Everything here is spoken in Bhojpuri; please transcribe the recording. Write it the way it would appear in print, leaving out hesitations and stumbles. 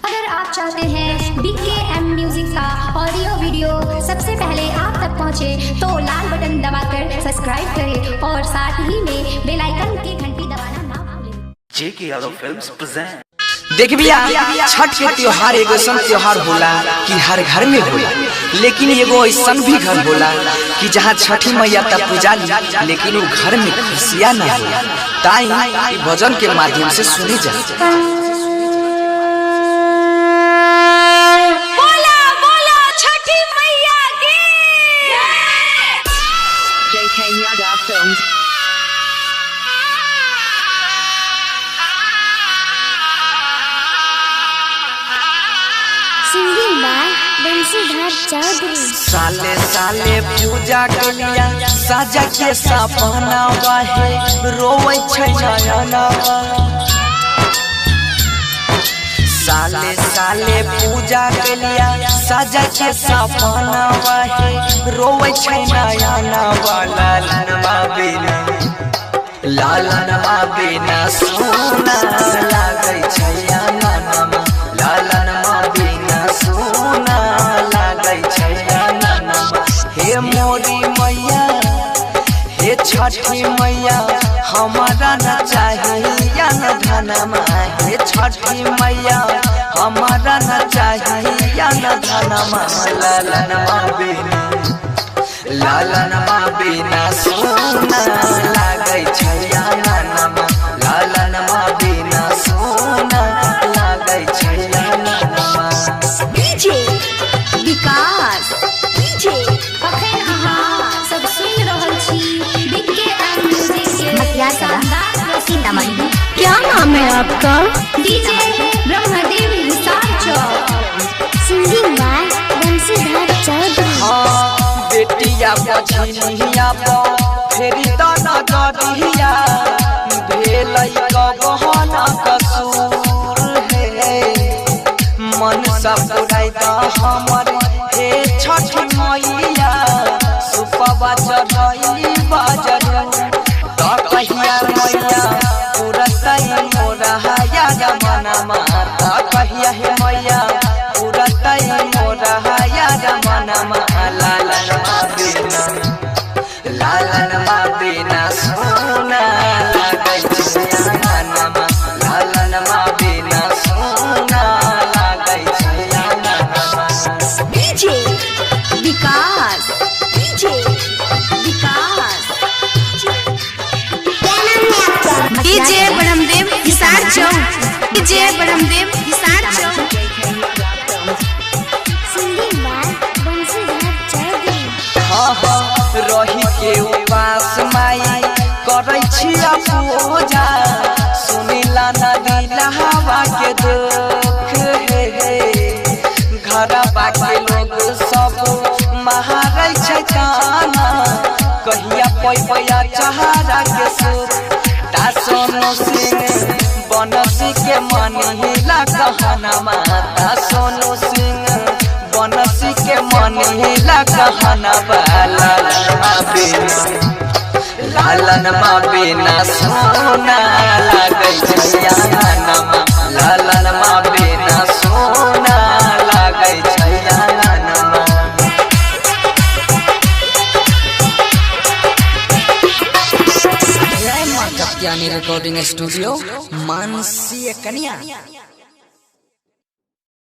अगर आप चाहते हैं BKM म्यूजिक का ऑडियो वीडियो सबसे पहले आप तक पहुंचे तो लाल बटन दबाकर सब्सक्राइब करें और साथ ही में बेल आइकन की घंटी दबाना ना भूलें। JK Yadav Films present। देख भैया, छठ के त्योहार एगो ऐसा त्योहार होला कि हर घर में होला, लेकिन एगो ऐसा भी घर होला कि जहाँ छठी मैया तक पूजा ली लेकिन वो घर में खुशियाँ न होला। ताई भजन के माध्यम से सुनी जाए। JK Yadav Films। Singing by Bansidhar Chaudhary. साले साले पूजा के लिया साजा के सपना वाहे रोवे छै नयना। साले साले पूजा के लिया साजा के सपना वाहे रोवे छै नयना। लालनवा बिना लालनवा बिना सोना लागै छै ननमा। लालनवा बिना सोना लागै छै ननमा। हे मोरी मैया हे छठी मैया हमारा न चाहिए न धनमा। हे छठी मैया हमारा न चाहिए न धनमा। लालनवा बिना लालनवा बिना सोना लागै छै ननमा। लालनवा बिना सोना लागै छै ननमा। डीजे विकास डीजे अखन अहाँ सब सुनि रहल छी BKM म्यूजिक के शानदार सीतामढ़ी। क्या नाम है आपका? DJ Brahmdev Hisar Chowk. Singing by Bansidhar Chaudhary. हाँ बेटिया बझनिया फेरी दाना गरिया भेलै कबहन कसूर हे। मन सब पुराई दा हमर हे छठी मैया सुपवा चढ़ई बाजर त कहिया मैया पुरतई मोरा या गमनमा। त कहिया हे मैया पुरतई मोरा या गमनमा। लालनवा बिना लालनवा बिना सोना लागै छै ननमा। लालनवा बिना सोना लागै छै ननमा। DJ Vikas DJ Vikas DJ Brahmdev Hisar चौक। DJ Brahmdev Hisar Chowk. Singing by Bansidhar Chaudhary. हाँ रही के उपास माई करै छिया पूजा सुनिला नदी नहावा के दुख हे। घर बाके लोग सब महारै छै काना कहिया पैया चहारा के सुर। ता सोनू सिंह बनसी के मन हिला कहनमा। ता सोनू सिंह बनसी के मन हिला कहनमा। लालनवा बिना लालनवा बिना सोना लागै छै ननमा। लालनवा बिना सोना लागै छै ननमा। जय मां कत्यानी रिकॉर्डिंग स्टूडियो मानसी कन्या।